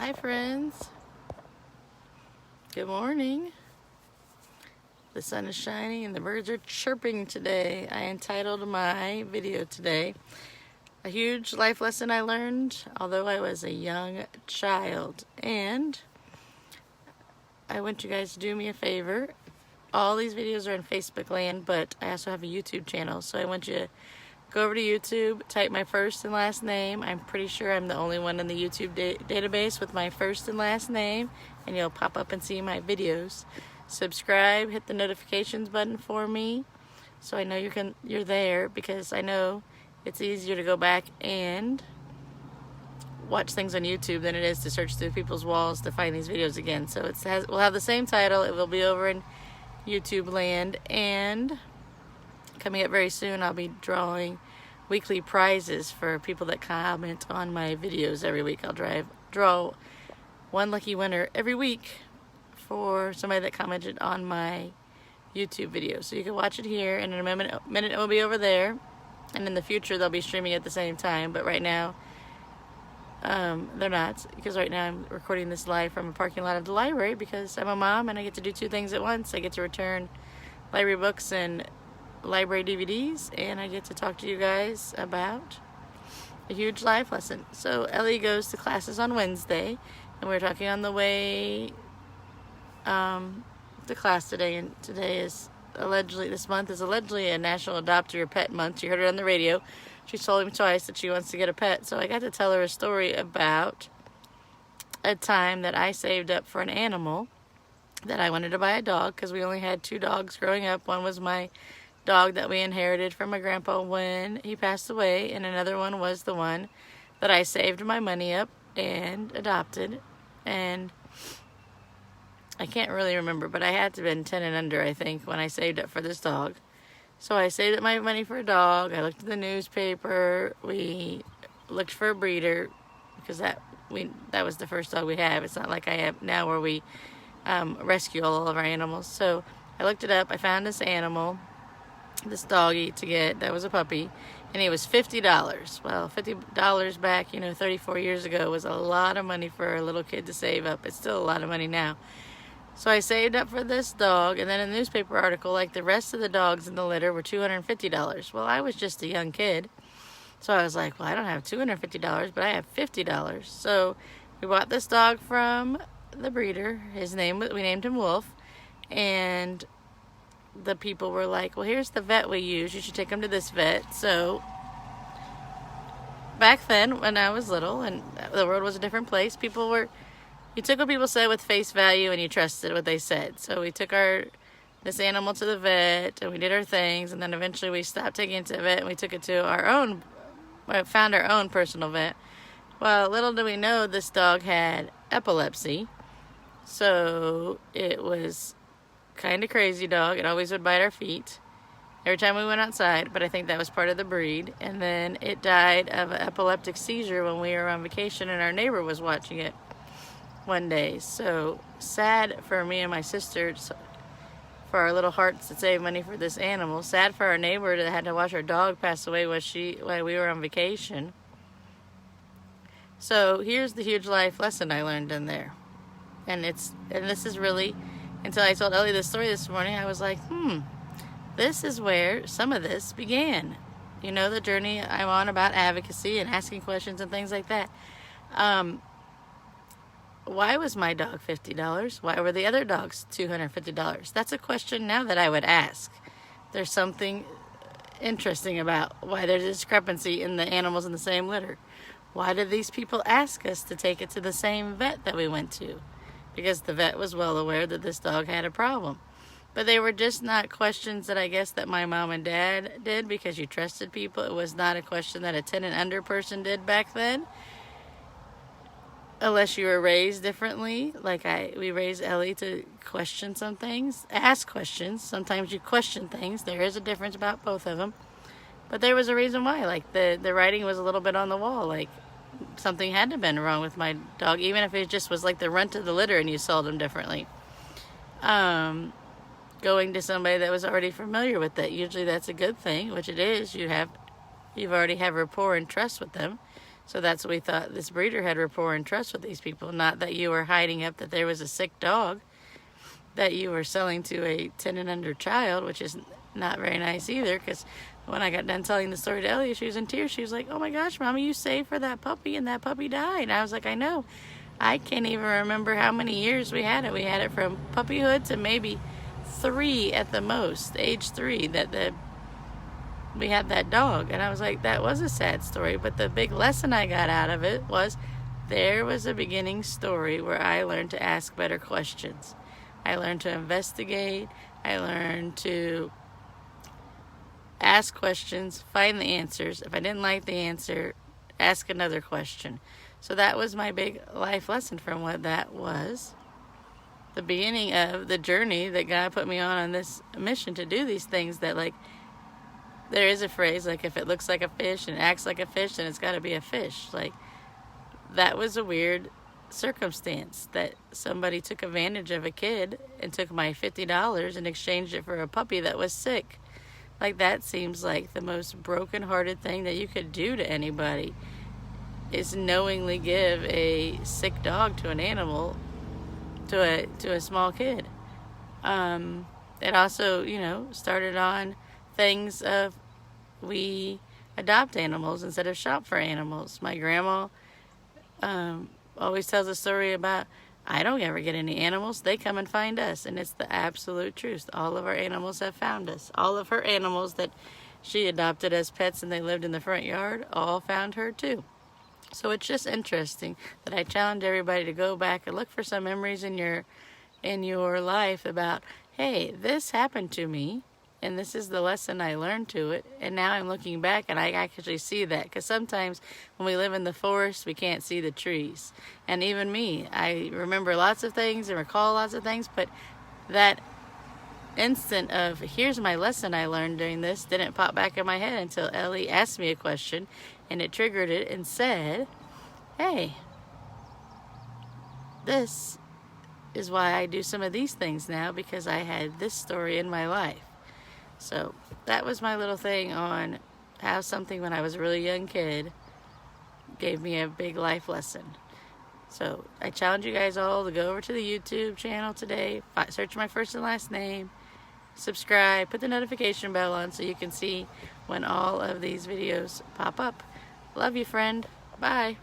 Hi friends, good morning. The sun is shining and the birds are chirping today. I entitled my video today, A Huge Life Lesson I Learned Although I Was a Young Child. And I want you guys to do me a favor. All these videos are in Facebook land, but I also have a YouTube channel, so I want you to go over to YouTube, type my first and last name. I'm pretty sure I'm the only one in the YouTube database with my first and last name, and you'll pop up and see my videos. Subscribe, hit the notifications button for me, so I know you're there, because I know it's easier to go back and watch things on YouTube than it is to search through people's walls to find these videos again. So we'll have the same title. It will be over in YouTube land, and coming up very soon, I'll be drawing weekly prizes for people that comment on my videos every week. I'll draw one lucky winner every week for somebody that commented on my YouTube video. So you can watch it here, and in a minute it will be over there, and in the future they'll be streaming at the same time. But right now, they're not, because right now I'm recording this live from a parking lot of the library, because I'm a mom and I get to do two things at once. I get to return library books and library DVDs, and I get to talk to you guys about a huge life lesson. So Ellie goes to classes on Wednesday, and we're talking on the way to class today, and this month is allegedly a National Adopt Your Pet Month. She heard it on the radio. She told me twice that she wants to get a pet, so I got to tell her a story about a time that I saved up for an animal, that I wanted to buy a dog, because we only had 2 dogs growing up. One was my dog that we inherited from my grandpa when he passed away, and another one was the one that I saved my money up and adopted. And I can't really remember, but I had to have been 10 and under, I think, when I saved up for this dog. So I saved up my money for a dog. I looked at the newspaper. We looked for a breeder, because that was the first dog we have. It's not like I have now where we rescue all of our animals. So I looked it up. I found this animal, this doggy to get, that was a puppy, and it was $50. Well, $50 back, 34 years ago was a lot of money for a little kid to save up. It's still a lot of money now. So I saved up for this dog, and then in the newspaper article, like the rest of the dogs in the litter, were $250. Well, I was just a young kid, so I was like, well, I don't have $250, but I have $50. So we bought this dog from the breeder. We named him Wolf, and the people were like, well, here's the vet we use. You should take him to this vet. So back then, when I was little and the world was a different place, you took what people said with face value, and you trusted what they said. So we took this animal to the vet, and we did our things, and then eventually we stopped taking it to the vet, and we took it to found our own personal vet. Well, little did we know this dog had epilepsy. So it was kind of crazy dog. It always would bite our feet every time we went outside, but I think that was part of the breed. And then it died of an epileptic seizure when we were on vacation, and our neighbor was watching it one day. So sad for me and my sister, for our little hearts to save money for this animal. Sad for our neighbor that had to watch our dog pass away while we were on vacation. So here's the huge life lesson I learned in there. And this is really, until I told Ellie this story this morning, I was like, this is where some of this began. The journey I'm on about advocacy and asking questions and things like that. Why was my dog $50? Why were the other dogs $250? That's a question now that I would ask. There's something interesting about why there's a discrepancy in the animals in the same litter. Why did these people ask us to take it to the same vet that we went to? Because the vet was well aware that this dog had a problem. But they were just not questions that I guess that my mom and dad did, because you trusted people. It was not a question that a 10 and under person did back then. Unless you were raised differently. Like we raised Ellie to question some things, ask questions. Sometimes you question things. There is a difference about both of them. But there was a reason why. Like the writing was a little bit on the wall. Like something had to have been wrong with my dog, even if it just was like the runt of the litter and you saw them differently. Going to somebody that was already familiar with that, usually that's a good thing, which it is. You've already have rapport and trust with them. So that's what we thought this breeder had rapport and trust with these people, not that you were hiding up that there was a sick dog that you were selling to a 10 and under child, which is not very nice either, because when I got done telling the story to Ellie, she was in tears. She was like, "Oh my gosh, Mommy, you saved for that puppy and that puppy died." And I was like, "I know. I can't even remember how many years we had it. We had it from puppyhood to maybe 3 at the most, age 3, that we had that dog." And I was like, that was a sad story, but the big lesson I got out of it was there was a beginning story where I learned to ask better questions. I learned to investigate. I learned to ask questions, find the answers. If I didn't like the answer, ask another question. So that was my big life lesson from what that was. The beginning of the journey that God put me on this mission to do these things that, like, there is a phrase, like, if it looks like a fish and acts like a fish, then it's got to be a fish. Like, that was a weird circumstance that somebody took advantage of a kid and took my $50 and exchanged it for a puppy that was sick. Like, that seems like the most broken-hearted thing that you could do to anybody, is knowingly give a sick dog to an animal, to a small kid. It also, you know, started on things of we adopt animals instead of shop for animals. My grandma always tells a story about, I don't ever get any animals, they come and find us. And it's the absolute truth. All of our animals have found us. All of her animals that she adopted as pets and they lived in the front yard all found her too. So it's just interesting that I challenge everybody to go back and look for some memories in your life about, hey, this happened to me, and this is the lesson I learned to it, and now I'm looking back and I actually see that. Because sometimes when we live in the forest, we can't see the trees. And even me, I remember lots of things and recall lots of things, but that instant of, here's my lesson I learned during this, didn't pop back in my head until Ellie asked me a question, and it triggered it and said, hey, this is why I do some of these things now, because I had this story in my life. So that was my little thing on how something when I was a really young kid gave me a big life lesson. So I challenge you guys all to go over to the YouTube channel today, search my first and last name, subscribe, put the notification bell on so you can see when all of these videos pop up. Love you, friend. Bye.